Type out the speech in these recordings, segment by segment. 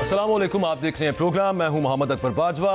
अस्सलाम वालेकुम, आप देख रहे हैं प्रोग्राम। मैं हूं मोहम्मद अकबर बाजवा।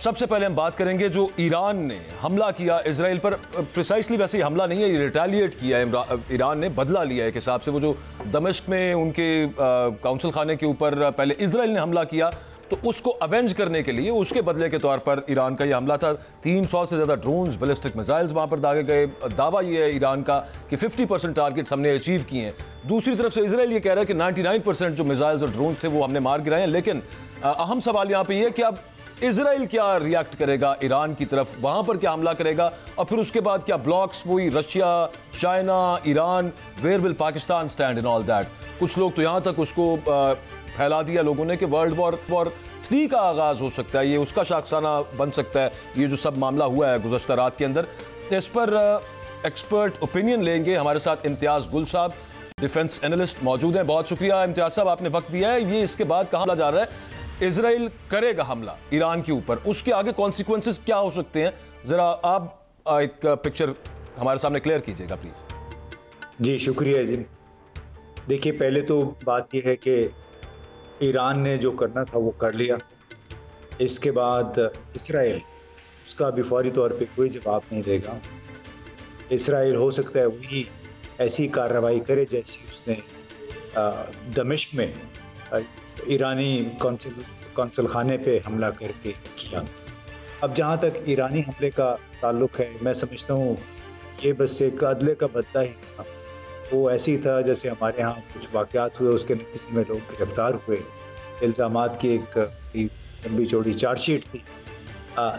सबसे पहले हम बात करेंगे जो ईरान ने हमला किया इसराइल पर। प्रिसाइसली वैसे ही हमला नहीं है, ये रिटेलिएट किया है ईरान ने, बदला लिया है एक हिसाब से। वो जो दमिश्क में उनके काउंसिल खाने के ऊपर पहले इसराइल ने हमला किया, तो उसको अवेंज करने के लिए उसके बदले के तौर पर ईरान का ये हमला था। 300 से ज़्यादा ड्रोन्स, बैलिस्टिक मिसाइल्स वहाँ पर दागे गए। दावा ये है ईरान का कि 50% टारगेट्स हमने अचीव किए हैं। दूसरी तरफ से इसराइल ये कह रहा है कि 99% जो मिसाइल्स और ड्रोन्स थे वो हमने मार गिराए हैं। लेकिन अहम सवाल यहाँ पर यह है कि अब इसराइल क्या रिएक्ट करेगा ईरान की तरफ, वहाँ पर क्या हमला करेगा, और फिर उसके बाद क्या ब्लॉक्स, वही Russia, China, Iran, where will Pakistan stand in all that. कुछ लोग तो यहाँ तक उसको फैला दिया लोगों ने कि वर्ल्ड वॉर 3 का आगाज़ हो सकता है, ये उसका शाखसाना बन सकता है, ये जो सब मामला हुआ है गुज़श्ता रात के अंदर। इस पर एक्सपर्ट ओपिनियन लेंगे। हमारे साथ इम्तियाज़ गुल साहब, डिफेंस एनालिस्ट, मौजूद हैं। बहुत शुक्रिया इम्तियाज़ साहब, आपने वक्त दिया है। ये इसके बाद कहाँ जा रहा है? इसराइल करेगा हमला ईरान के ऊपर, उसके आगे कॉन्सिक्वेंसेस क्या हो सकते हैं? ज़रा आप एक पिक्चर हमारे सामने क्लियर कीजिएगा प्लीज़। जी शुक्रिया जी। देखिए, पहले तो बात यह है कि ईरान ने जो करना था वो कर लिया। इसके बाद इसराइल उसका अभी फौरी तौर पे कोई जवाब नहीं देगा। इसराइल हो सकता है वही ऐसी कार्रवाई करे जैसी उसने दमिश्क में ईरानी कौंसल खाने पे हमला करके किया। अब जहाँ तक ईरानी हमले का ताल्लुक है, मैं समझता हूँ ये बस एक अदले का बदला ही था। वो ऐसी था जैसे हमारे यहाँ कुछ वाक़यात हुए, उसके नतीजे में लोग गिरफ्तार हुए, इल्ज़ामात की एक लंबी चौड़ी चार्जशीट थी,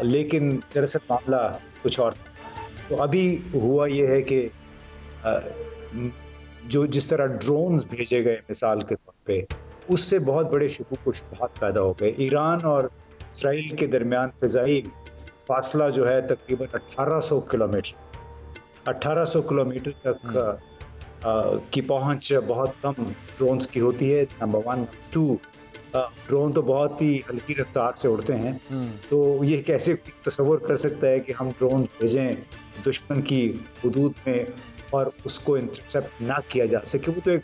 लेकिन दरअसल मामला कुछ और था। तो अभी हुआ ये है कि जो जिस तरह ड्रोन्स भेजे गए मिसाल के तौर पे, उससे बहुत बड़े शुबूह व शुबहात पैदा हो गए। ईरान और इसराइल के दरमियान फ़िज़ाई फासला जो है तकरीबन 1800 किलोमीटर तक की पहुंच बहुत कम ड्रोन्स की होती है। नंबर 1, 2 ड्रोन तो बहुत ही हल्की रफ्तार से उड़ते हैं, तो ये कैसे तसव्वुर कर सकता है कि हम ड्रोन भेजें दुश्मन की हुदूद में और उसको इंटरसेप्ट ना किया जा सके। वो तो एक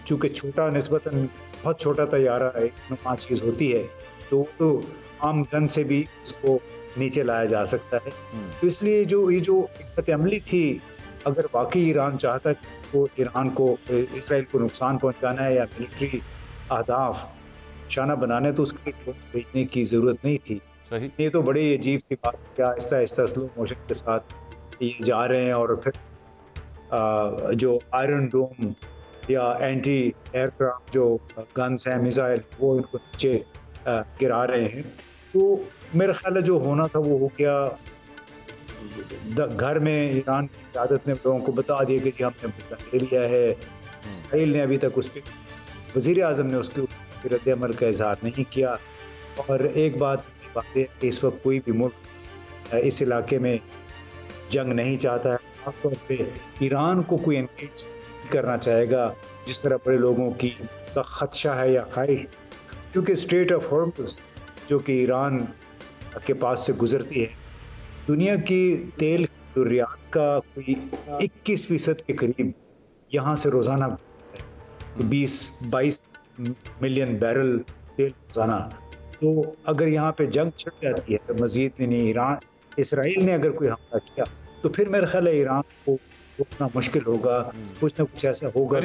चूँकि छोटा, निस्बतन बहुत छोटा तैयारा है, नुमा चीज़ होती है, तो आम गन से भी उसको नीचे लाया जा सकता है। तो इसलिए ये जो हिकमत अमली थी, अगर वाकई ईरान चाहता कि वो ईरान को, इसराइल को नुकसान पहुंचाना है या मिलिट्री अहदाफ निशाना बनाने, तो उसके लिए भेजने की ज़रूरत नहीं थी। ये तो बड़ी अजीब सी बात है कि आहिस्ता आहिस्ता स्लो मोशन के साथ ये जा रहे हैं और फिर जो आयरन डोम या एंटी एयरक्राफ्ट जो गन्स हैं, मिसाइल, वो इनको नीचे गिरा रहे हैं। तो मेरा ख्याल है जो होना था वो हो गया। घर में ईरान की क़यादत ने लोगों को बता दिया कि जी हमने मुद्दा ले लिया है। इसराइल ने अभी तक उस पर, वज़ीर आज़म ने उसके ऊपर रद्द-ए-अमल का इज़हार नहीं किया। और एक बात है कि इस वक्त कोई भी मुल्क इस इलाके में जंग नहीं चाहता है। खासतौर पे ईरान को कोई एंगेज करना चाहेगा जिस तरह बड़े लोगों की का खदशा है या ख्वाहिश, क्योंकि स्ट्रेट ऑफ हॉर्मुज़ जो कि ईरान के पास से गुजरती है, दुनिया की तेल ज़रूरियात का कोई 21% के करीब यहाँ से रोज़ाना 20-22 मिलियन बैरल तेल रोज़ाना। तो अगर यहाँ पे जंग छिड़ जाती है, तो मज़ीद नहीं, इसराइल ने अगर कोई हमला किया, तो फिर मेरा ख्याल है ईरान को रोकना मुश्किल होगा। कुछ ना कुछ ऐसा होगा।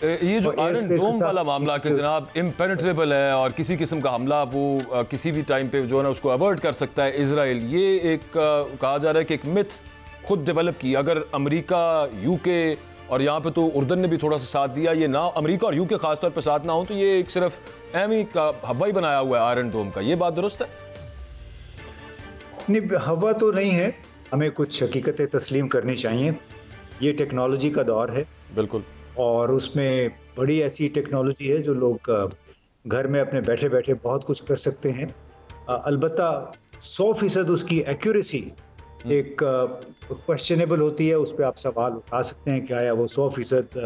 ये जो आयरन डोम वाला मामला कि जनाब इम्पेनेट्रेबल है और किसी किस्म का हमला वो किसी भी टाइम पे जो है ना उसको अवॉइड कर सकता है इसराइल, ये एक कहा जा रहा है कि एक मिथ खुद डेवलप की। अगर अमेरिका, यूके और यहाँ पे तो उर्दन ने भी थोड़ा सा साथ दिया, ये ना अमेरिका और यूके खासतौर पर साथ ना हो, तो ये एक सिर्फ एमी का हवा ही बनाया हुआ है आयरन डोम का। ये बात दुरुस्त है? नहीं, हवा तो नहीं है। हमें कुछ हकीकतें तस्लीम करनी चाहिए। ये टेक्नोलॉजी का दौर है, बिल्कुल, और उसमें बड़ी ऐसी टेक्नोलॉजी है जो लोग घर में अपने बैठे बैठे बहुत कुछ कर सकते हैं। अलबत्ता 100% उसकी एक्यूरेसी एक क्वेश्चनेबल होती है। उस पर आप सवाल उठा सकते हैं क्या वो 100%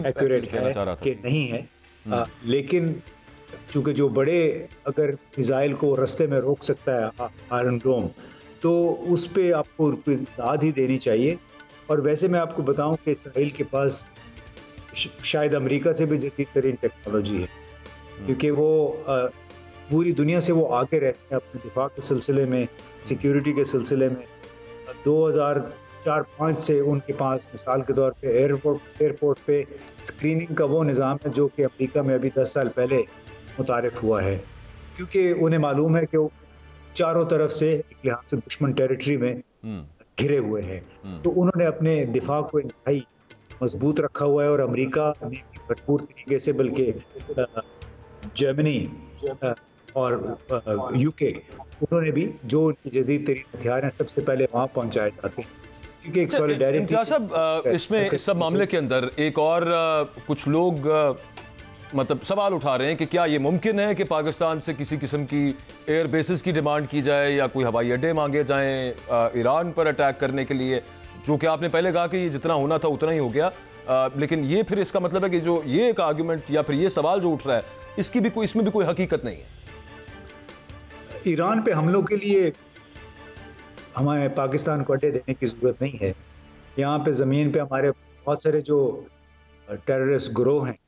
एक्यूरेट है कि नहीं है। लेकिन चूँकि जो बड़े अगर मिसाइल को रास्ते में रोक सकता है आयरन डोम, तो उस पर आपको दाद ही देनी चाहिए। और वैसे मैं आपको बताऊं कि इसराइल के पास शायद अमेरिका से भी जदीद तरीन टेक्नोलॉजी है, क्योंकि वो पूरी दुनिया से वो आगे रहते हैं अपने दिफा के सिलसिले में, सिक्योरिटी के सिलसिले में। 2004-5 से उनके पास मिसाल के तौर पे एयरपोर्ट पे स्क्रीनिंग का वो निज़ाम है जो कि अमेरिका में अभी 10 साल पहले मुतारिफ हुआ है, क्योंकि उन्हें मालूम है कि वो चारों तरफ से एक लिहाज से दुश्मन टेरिटरी में घिरे हुए हैं। तो उन्होंने अपने दिफा को इंतहाई मजबूत रखा हुआ है, और अमेरिका ने भरपूर तरीके से, बल्कि जर्मनी और यूके, उन्होंने भी जो उनकी जदीद तरीन हथियार हैं सबसे पहले वहाँ पहुँचाए जाते हैं, क्योंकि एक सॉलिडारिटी। साहब, इसमें इस सब मामले के अंदर एक और कुछ लोग मतलब सवाल उठा रहे हैं कि क्या ये मुमकिन है कि पाकिस्तान से किसी किस्म की एयर बेसिस की डिमांड की जाए या कोई हवाई अड्डे मांगे जाएं ईरान पर अटैक करने के लिए, जो कि आपने पहले कहा कि ये जितना होना था उतना ही हो गया, लेकिन ये फिर इसका मतलब है कि जो ये एक आर्गुमेंट या फिर ये सवाल जो उठ रहा है इसमें भी कोई हकीकत नहीं है। ईरान पे हमलों के लिए हमारे पाकिस्तान को अड्डे देने की ज़रूरत नहीं है। यहाँ पे ज़मीन पे हमारे बहुत सारे जो टेररिस्ट ग्रोह हैं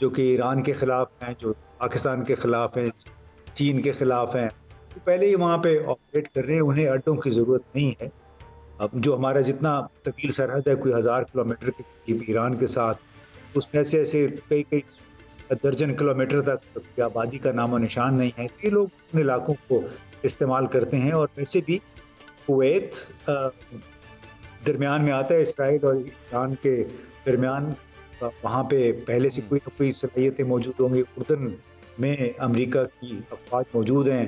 जो कि ईरान के ख़िलाफ़ हैं, जो पाकिस्तान के ख़िलाफ़ हैं, चीन के ख़िलाफ़ हैं, तो पहले ही वहाँ पे ऑपरेट कर रहे हैं, उन्हें अड्डों की ज़रूरत नहीं है। अब जो हमारा जितना तवील सरहद है, कोई 1000 किलोमीटर के करीब ईरान के साथ, उसमें से ऐसे कई दर्जन किलोमीटर तक आबादी का नामो निशान नहीं है। ये लोग उन इलाकों को इस्तेमाल करते हैं, और वैसे भी कुवैत दरमियान में आता है, इसराइल और ईरान के दरमियान, वहाँ पे पहले से कोई ना कोई सलाहियतें मौजूद होंगी। उर्दन में अमेरिका की अफवाज मौजूद हैं,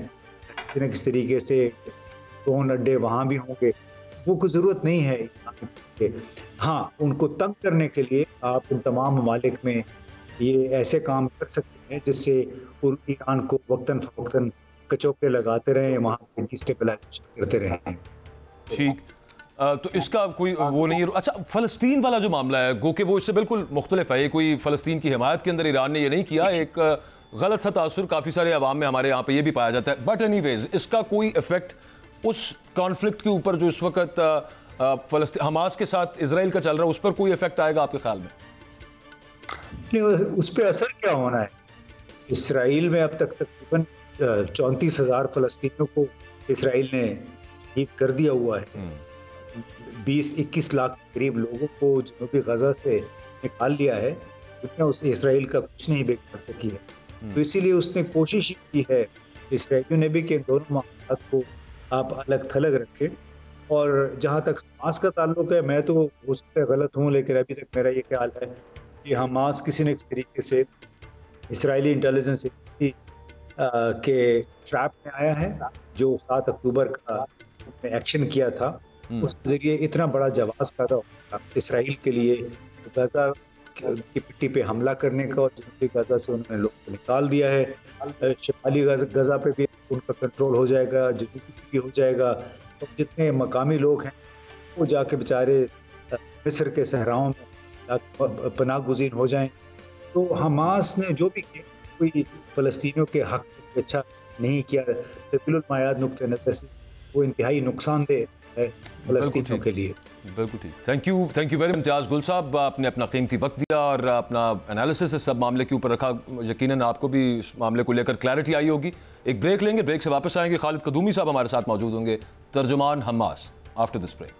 किसी न किसी तरीके से ड्रोन अड्डे वहाँ भी होंगे। वो कोई ज़रूरत नहीं है। हाँ, उनको तंग करने के लिए आप इन तमाम ममालिक में ये ऐसे काम कर सकते हैं जिससे ईरान को वक्तन फ़वक्तन कचौके लगाते रहें, वहाँ पे डिस्टेबलाइजेशन करते रहें। ठीक, तो इसका कोई वो नहीं है। अच्छा, फ़लस्तीन वाला जो मामला है, गो के वो इससे बिल्कुल मुख्तलिफ है। ये कोई फ़लस्तीन की हिमायत के अंदर ईरान ने ये नहीं किया, एक गलत सा तासुर काफ़ी सारे अवाम में हमारे यहाँ पे ये भी पाया जाता है। बट एनीवेज, इसका कोई इफेक्ट उस कॉन्फ्लिक्ट के ऊपर जो इस वक्त हमास के साथ इसराइल का चल रहा है, उस पर कोई इफेक्ट आएगा आपके ख्याल में? नहीं, उस पर असर क्या होना है? इसराइल में अब तक तकरीबन 34,000 फ़लस्तीनियों को इसराइल ने शहीद कर दिया हुआ है। 20-21 लाख के करीब लोगों को जनूबी गजा से निकाल लिया है। दुनिया उस इसराइल का कुछ नहीं बिगाड़ सकी है। तो इसीलिए उसने कोशिश की है, इसराइलियों ने भी, कि दोनों मामलात को आप अलग थलग रखें। और जहाँ तक हमास का ताल्लुक है, मैं तो उस पर गलत हूँ, लेकिन अभी तक मेरा ये ख्याल है कि हमास किसी न किसी तरीके से इसराइली इंटेलिजेंस एजेंसी के ट्रैप में आया है। जो 7 अक्टूबर का एक्शन किया था, उसके जरिए इतना बड़ा जवाब पैदा होगा इसराइल के लिए गजा की पट्टी पे हमला करने का, और जनूबी गजा से उन्होंने लोगों को निकाल दिया है। शिमाली गजा पे भी उनका कंट्रोल हो जाएगा, जनूबी भी हो जाएगा। तो जितने मकामी लोग हैं वो जाके बेचारे मिस्र के सहराओं में पनाह गुज़ीर हो जाएं। तो हमास ने जो भी किया, कोई फ़लस्तीनियों के हक़ में अच्छा नहीं किया। तवीलुल मायाद नुक्ते नज़र से वो इंतहाई नुकसानदेह है फ़लस्तीनियों के लिए। बिल्कुल ठीक। थैंक यू वेरी मच इम्तियाज़ गुल साहब, आपने अपना कीमती वक्त दिया और अपना एनालिसिस इस सब मामले के ऊपर रखा। यकीनन आपको भी इस मामले को लेकर क्लैरिटी आई होगी। एक ब्रेक लेंगे, ब्रेक से वापस आएंगे। खालिद कदूमी साहब हमारे साथ मौजूद होंगे, तर्जुमान Hamas, after this break.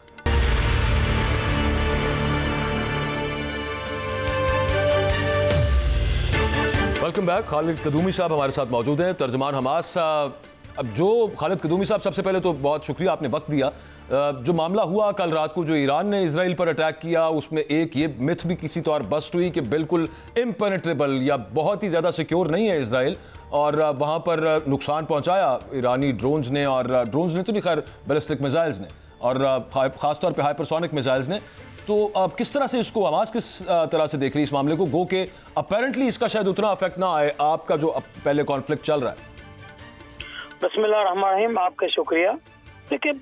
Welcome back. Khalid Qaddoumi साहब हमारे साथ मौजूद हैं, तर्जुमान हमास। अब जो खालिद कदूमी साहब, सबसे पहले तो बहुत शुक्रिया, आपने वक्त दिया। जो मामला हुआ कल रात को, जो ईरान ने इसराइल पर अटैक किया, उसमें एक ये मिथ भी किसी तौर बस्ट हुई कि बिल्कुल इम्पेनेट्रेबल या बहुत ही ज़्यादा सिक्योर नहीं है इसराइल, और वहाँ पर नुकसान पहुँचाया ईरानी ड्रोन्स ने, और ड्रोन्स ने तो नहीं, खैर बैलिस्टिक मिसाइल्स ने, और ख़ासतौर पर हाइपरसोनिक मिसाइल्स ने। तो अब किस तरह से इसको हमास किस तरह से देख रही है इस मामले को, गो के अपेरेंटली इसका शायद उतना अफेक्ट ना आए आपका जो पहले कॉन्फ्लिक्ट चल रहा है? बिस्मिल्लाह रहमान रहीम, आपका शुक्रिया। लेकिन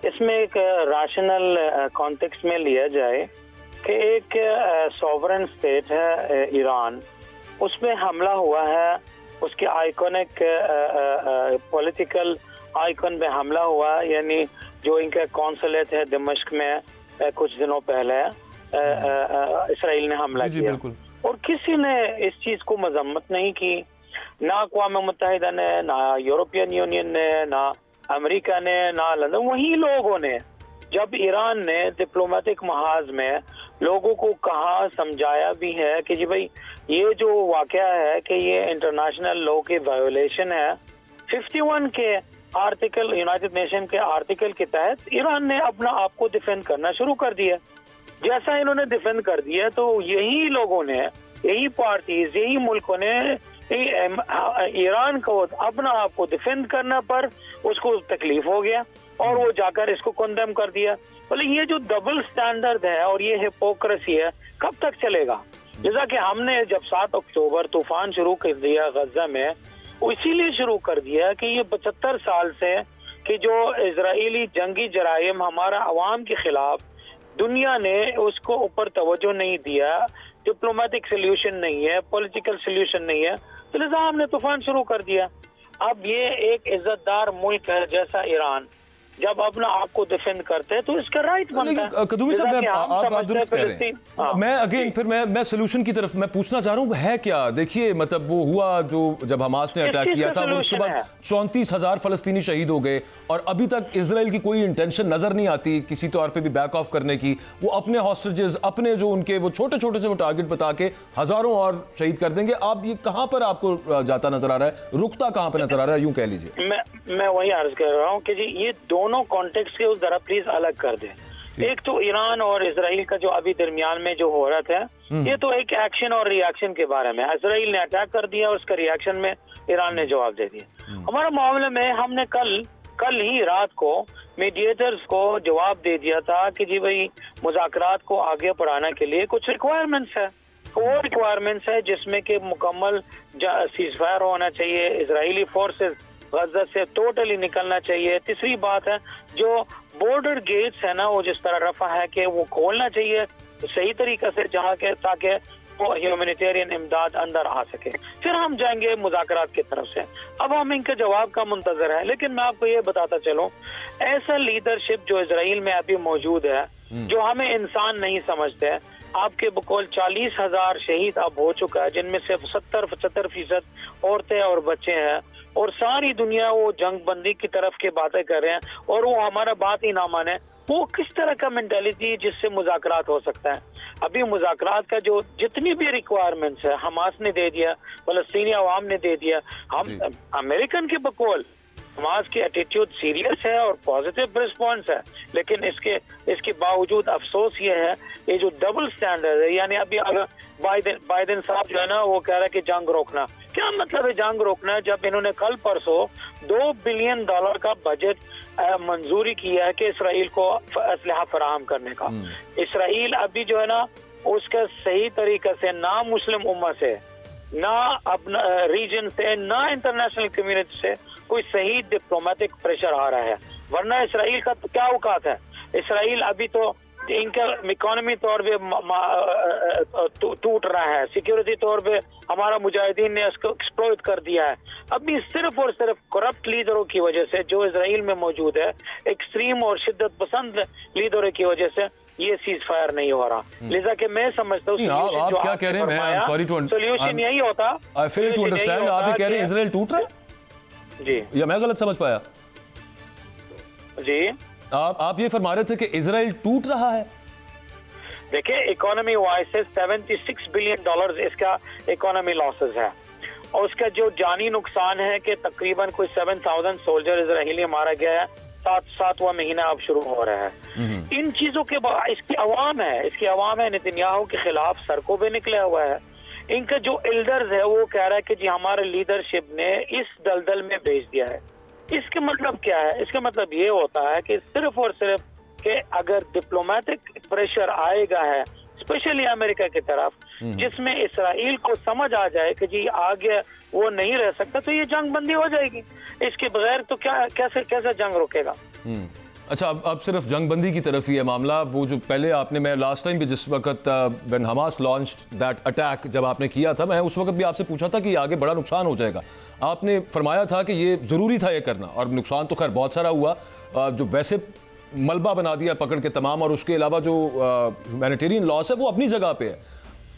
इसमें एक रैशनल कॉन्टेक्स्ट में लिया जाए कि एक सॉवरेन स्टेट है ईरान, उसमें हमला हुआ है, उसके आइकॉनिक पॉलिटिकल आइकॉन में हमला हुआ, यानी जो इनका कौंसलेट है दमिश्क में कुछ दिनों पहले, इसराइल ने हमला किया और किसी ने इस चीज को मजम्मत नहीं की, ना अक़वाम मुत्तहिदा ने, ना यूरोपियन यूनियन ने, ना अमेरिका ने, ना लंदन। वही लोगों ने जब ईरान ने डिप्लोमेटिक महाज में लोगों को कहा, समझाया भी है कि जी भाई ये जो वाकया है कि ये इंटरनेशनल लॉ की वायोलेशन है, 51 के आर्टिकल, यूनाइटेड नेशन के आर्टिकल के तहत ईरान ने अपना आप को डिफेंड करना शुरू कर दिया। जैसा इन्होंने डिफेंड कर दिया तो यही लोगों ने, यही पार्टीज, यही मुल्कों ने ईरान को अपना आप को डिफेंड करने पर उसको तकलीफ हो गया और वो जाकर इसको कंडेम कर दिया। बोले ये जो डबल स्टैंडर्ड है और ये हिपोक्रेसी है कब तक चलेगा? जैसा कि हमने जब 7 अक्टूबर तूफान शुरू कर दिया गजा में, इसीलिए शुरू कर दिया कि ये 75 साल से कि जो इजरायली जंगी जराइम हमारा अवाम के खिलाफ दुनिया ने उसको ऊपर तवज्जो नहीं दिया, डिप्लोमेटिक सोल्यूशन नहीं है, पॉलिटिकल सोल्यूशन नहीं है, तो लिहाजा हमने तूफान शुरू कर दिया। अब ये एक इज्जतदार मुल्क है जैसा ईरान, जब अपना आप को डिफेंड करते हैं तो इसका राइट बनता है। कदूमी साहब, आप दुरुस्त कह रहे हैं। मैं अगेन फिर मैं सोल्यूशन की तरफ मैं पूछना चाह रहा हूँ, है क्या? देखिए मतलब वो हुआ जो जब हमास ने अटैक किया था, उसके बाद 34,000 फलस्तीनी शहीद हो गए और अभी तक इजराइल की कोई इंटेंशन नजर नहीं आती किसी तौर पे भी बैक ऑफ करने की। वो अपने हॉस्टेजेस, अपने जो उनके वो छोटे छोटे से वो टारगेट बता के हजारों और शहीद कर देंगे। आप ये कहाँ पर आपको जाता नजर आ रहा है, रुकता कहाँ पर नजर आ रहा है, यूं कह लीजिए? मैं वही अर्ज कर रहा हूँ कि जी ये दोनों कॉन्टेक्स्ट के उस जरा प्लीज अलग कर दें। एक तो ईरान और इजराइल का जो अभी दरमियान में जो हो रहा था, ये तो एक एक्शन और रिएक्शन के बारे में। इजराइल ने अटैक कर दिया, उसका रिएक्शन में ईरान ने जवाब दे दिया। हमारा मामले में हमने कल ही रात को मीडिएटर्स को जवाब दे दिया था कि जी भाई मुज़ाकरात को आगे बढ़ाने के लिए कुछ रिक्वायरमेंट्स है, वो रिक्वायरमेंट्स है जिसमें कि मुकम्मल सीजफायर होना चाहिए, इजरायली फोर्सेस गजा से टोटली निकलना चाहिए। तीसरी बात है जो बॉर्डर गेट्स है ना, वो जिस तरह रफा है कि वो खोलना चाहिए सही तरीके से, जहाँ के ताकि वो ह्यूमैनिटेरियन इमदाद अंदर आ सके। फिर हम जाएंगे मुज़ाकरात की तरफ से। अब हम इनके जवाब का मुंतजर है। लेकिन मैं आपको ये बताता चलूं, ऐसा लीडरशिप जो इजराइल में अभी मौजूद है, जो हमें इंसान नहीं समझते, आपके बकौल 40,000 शहीद अब हो चुका है, जिनमें से 70-75% औरतें और बच्चे हैं, और सारी दुनिया वो जंग बंदी की तरफ की बातें कर रहे हैं और वो हमारा बात ही ना माने। वो किस तरह का मेंटालिटी जिससे मुज़ाकरात हो सकता है? अभी मुज़ाकरात का जो जितनी भी रिक्वायरमेंट्स है हमास ने दे दिया, फलस्तीनी अवाम ने दे दिया। हम अमेरिकन के बकौल हमास की एटीट्यूड सीरियस है और पॉजिटिव रिस्पॉन्स है, लेकिन इसके बावजूद अफसोस ये है ये जो डबल स्टैंडर्ड है। यानी अभी अगर बाइडेन साहब जो है ना वो कह रहा है कि जंग रोकना, क्या मतलब है जंग रोकना, जब इन्होंने कल परसों $2 बिलियन का बजट मंजूरी किया है कि इसराइल को असलहा फराहम करने का। इसराइल अभी जो है ना उसका सही तरीके से ना मुस्लिम उम्मा से, ना अपना रीजन से, ना इंटरनेशनल कम्युनिटी से कोई सही डिप्लोमेटिक प्रेशर आ रहा है। वरना इसराइल का तो क्या औकात है? इसराइल अभी तो इनका इकोनॉमी तौर पे टूट रहा है, सिक्योरिटी तौर पे हमारा मुजाहिदीन ने इसको एक्सप्लॉइट कर दिया है। अभी सिर्फ और सिर्फ करप्ट लीडरों की वजह से जो इजराइल में मौजूद है, एक्सट्रीम और शिद्दत पसंद लीडरों की वजह से ये सीज फायर नहीं हो रहा। लिहाजा कि मैं समझता हूँ आप क्या कह रहे हैं, सोल्यूशन यही होता। आई फेल टू अंडरस्टैंड, आप ये कह रहे हैं इजराइल टूट रहा है जी, या मैं गलत समझ पाया? जी आप ये फरमा रहे थे कि इजराइल टूट रहा है। देखिए इकोनॉमी वाइज से $76 बिलियन इसका इकोनॉमी लॉसेस है, और उसका जो जानी नुकसान है कि तकरीबन कोई 7,000 सोल्जर इजरायली मारा गया है। सातवां महीना अब शुरू हो रहा है। इन चीजों के बाद इसकी आवाम है नेतन्याहू के खिलाफ सड़कों पे निकला हुआ है। इनका जो एल्डर्स है वो कह रहा है कि जी हमारे लीडरशिप ने इस दलदल में भेज दिया है। इसका मतलब क्या है? इसका मतलब ये होता है कि सिर्फ और सिर्फ कि अगर डिप्लोमेटिक प्रेशर आएगा है स्पेशली अमेरिका की तरफ, जिसमें इसराइल को समझ आ जाए कि जी आगे वो नहीं रह सकता, तो ये जंग बंदी हो जाएगी। इसके बगैर तो कैसे जंग रुकेगा? अच्छा, अब सिर्फ जंग बंदी की तरफ ही है मामला। वो जो पहले आपने, मैं लास्ट टाइम भी जिस वक्त when Hamas launched that attack जब आपने किया था, मैं उस वक्त भी आपसे पूछा था कि आगे बड़ा नुकसान हो जाएगा। आपने फरमाया था कि ये ज़रूरी था ये करना, और नुकसान तो खैर बहुत सारा हुआ। जो वैसे मलबा बना दिया पकड़ के तमाम, और उसके अलावा जो ह्यूमैनिटेरियन लॉस है वो अपनी जगह पे है।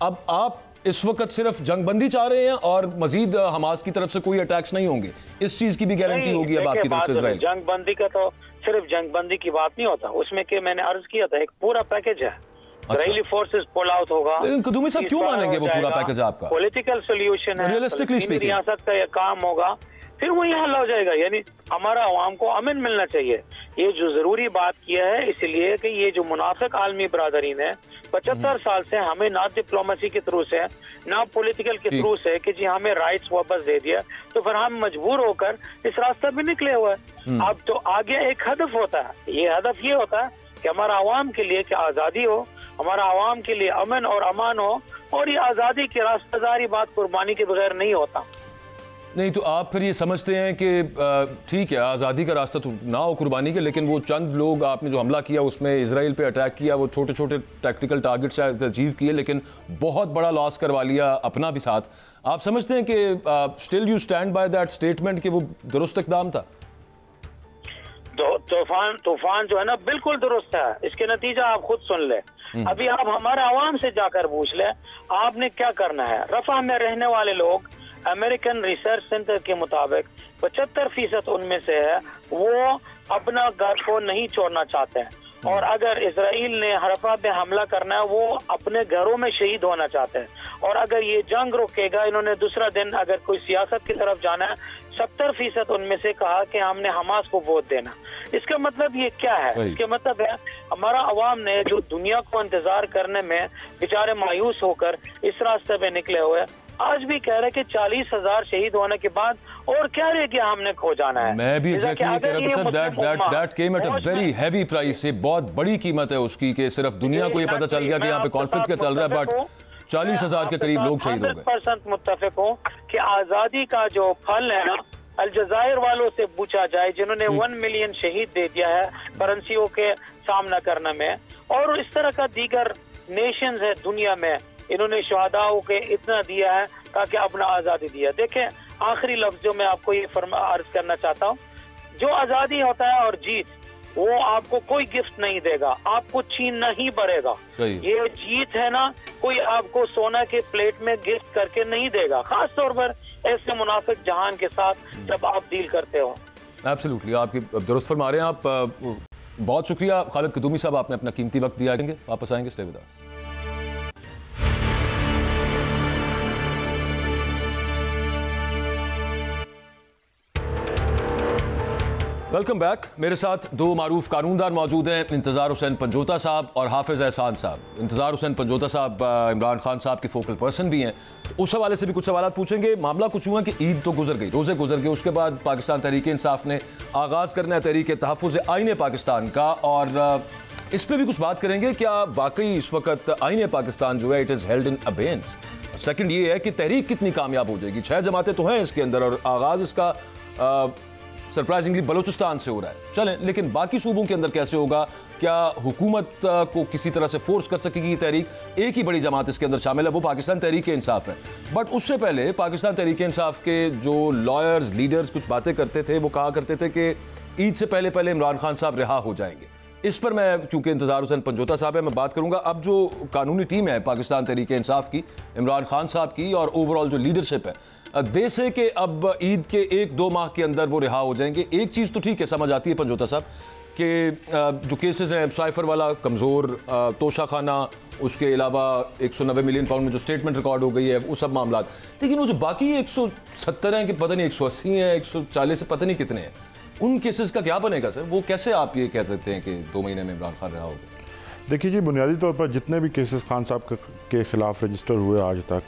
अब आप इस वक्त सिर्फ जंगबंदी चाह रहे हैं और मजीद हमास की तरफ से कोई अटैक्स नहीं होंगे, इस चीज की भी गारंटी होगी अब आपकी तरफ से इजराइल? जंगबंदी का तो सिर्फ जंगबंदी की बात नहीं होता, उसमें कि मैंने अर्ज किया था एक पूरा पैकेज है। इजरायली फोर्सेस पुल आउट होगा। कदूमी साहब क्यों मानेंगे वो पूरा पैकेज आपका? पॉलिटिकल सोल्यूशन है, रियलिस्टिकली स्पीकिंग रियासत का यह काम होगा, फिर वही हल हो जाएगा। यानी हमारा अवाम को अमन मिलना चाहिए। ये जो जरूरी बात किया है इसलिए कि ये जो मुनाफिक आलमी बरादरीन है 75 साल से हमें ना डिप्लोमेसी के थ्रू से ना पॉलिटिकल के थ्रू से कि जी हमें राइट्स वापस दे दिया, तो फिर हम मजबूर होकर इस रास्ते पे निकले हुए हैं। अब तो आगे एक हदफ होता है, ये हदफ ये होता है कि हमारा अवाम के लिए कि आज़ादी हो, हमारा अवाम के लिए अमन और अमान हो, और ये आज़ादी की रास्तेदारी बात कुर्बानी के बगैर नहीं होता। नहीं तो आप फिर ये समझते हैं कि ठीक है आज़ादी का रास्ता तो ना हो कुर्बानी के, लेकिन वो चंद लोग आपने जो हमला किया उसमें इजराइल पे अटैक किया, वो छोटे छोटे टैक्टिकल टारगेट शायद अचीव किए लेकिन बहुत बड़ा लॉस करवा लिया अपना भी साथ। आप समझते हैं कि still you stand by that statement कि वो दुरुस्त इक़दाम था? तूफान जो है ना बिल्कुल दुरुस्त है। इसके नतीजा आप खुद सुन ले। अभी आप हमारे अवाम से जाकर पूछ ले आपने क्या करना है। रफा में रहने वाले लोग अमेरिकन रिसर्च सेंटर के मुताबिक 75% उनमें से है वो अपना घर को नहीं छोड़ना चाहते हैं, और अगर इजराइल ने रफा पे हमला करना है वो अपने घरों में शहीद होना चाहते हैं। और अगर ये जंग रुकेगा, इन्होंने दूसरा दिन अगर कोई सियासत की तरफ जाना है, 70% उनमें से कहा कि हमने हमास को वोट देना। इसका मतलब ये क्या है? इसका मतलब है हमारा अवाम ने जो दुनिया को इंतजार करने में बेचारे मायूस होकर इस रास्ते पे निकले हुए, आज भी कह रहे कि 40,000 शहीद होने के बाद और क्या रह गया हमने खो जाना है। मैं भी एग्जैक्टली कह रहा था sir, that came at a very heavy price. से बहुत बड़ी कीमत है उसकी कि सिर्फ दुनिया को ये पता चल गया कि यहाँ पे कॉन्फ्लिक्ट क्या चल रहा है, बट 40,000 के करीब लोग शहीद हो गए। 100% मुत्तफिक हूँ कि आजादी का जो फल है ना, अलजायर वालों से पूछा जाए जिन्होंने 1 मिलियन शहीद दे दिया है करेंसियों के सामना करने में, और इस तरह का दीगर नेशंस है दुनिया में, इन्होंने शहादाओं के इतना दिया है ताकि अपना आज़ादी दिया। देखें आखिरी लफ्ज जो मैं आपको ये अर्ज करना चाहता हूँ, जो आज़ादी होता है और जीत वो आपको कोई गिफ्ट नहीं देगा, आपको छीनना ही पड़ेगा। ये जीत है ना कोई आपको सोना के प्लेट में गिफ्ट करके नहीं देगा, खास तौर पर ऐसे मुनाफिक जहान के साथ जब आप डील करते हो। एब्सोल्युटली, आपकी दुरुस्त फरमा रहे हैं आप। बहुत शुक्रिया खालिद कदूमी साहब, आपने अपना कीमती वक्त दिया। वापस आएंगे, stay with us. Welcome back. मेरे साथ दो मारूफ कानूनदार मौजूद हैं, इंतज़ार हुसैन पंजोता साहब और हाफिज़ एहसान साहब। इंतज़ार हुसैन पंजोता साहब इमरान खान साहब के फोकल पर्सन भी हैं, तो उस हवाले से भी कुछ सवाल पूछेंगे। मामला कुछ हुआ कि ईद तो गुजर गई, रोज़े गुजर गए, उसके बाद पाकिस्तान तहरीक इंसाफ ने आगाज़ करना है तहरीक तहफ़्फ़ुज़ आईन पाकिस्तान का, और इस पर भी कुछ बात करेंगे। क्या वाकई इस वक्त आईन पाकिस्तान जो है it is held in abeyance? Second ये है कि तहरीक कितनी कामयाब हो जाएगी। 6 जमातें तो हैं इसके अंदर और आगाज़ इसका सरप्राइजिंगली बलूचिस्तान से हो रहा है। चलें, लेकिन बाकी सूबों के अंदर कैसे होगा? क्या हुकूमत को किसी तरह से फोर्स कर सकेगी तहरीक? एक ही बड़ी जमात इसके अंदर शामिल है, वो पाकिस्तान तहरीक इंसाफ है। बट उससे पहले पाकिस्तान तहरीक इंसाफ के जो लॉयर्स लीडर्स कुछ बातें करते थे, वो कहा करते थे कि ईद से पहले पहले इमरान खान साहब रिहा हो जाएंगे। इस पर मैं, चूंकि इंतज़ार हुसैन पंजोता साहब है, मैं बात करूंगा। अब जो कानूनी टीम है पाकिस्तान तहरीक इंसाफ की, इमरान खान साहब की, और ओवरऑल जो लीडरशिप है, दे से कि अब ईद के 1-2 माह के अंदर वो रिहा हो जाएंगे। एक चीज़ तो ठीक है, समझ आती है पंजोता साहब कि जो केसेस हैं साइफर वाला कमज़ोर, तोशा खाना, उसके अलावा 190 मिलियन पाउंड में जो स्टेटमेंट रिकॉर्ड हो गई है, वो सब मामला, लेकिन वो जो बाकी 170 हैं कि पता नहीं 180 हैं, 140 पता नहीं कितने हैं, उन केसेस का क्या बनेगा सर? वो कैसे आप ये कह सकते हैं कि 2 महीने में इमरान खान रिहा हो गए? देखिए जी, बुनियादी तौर पर जितने भी केसेस खान साहब के ख़िलाफ़ रजिस्टर हुए आज तक,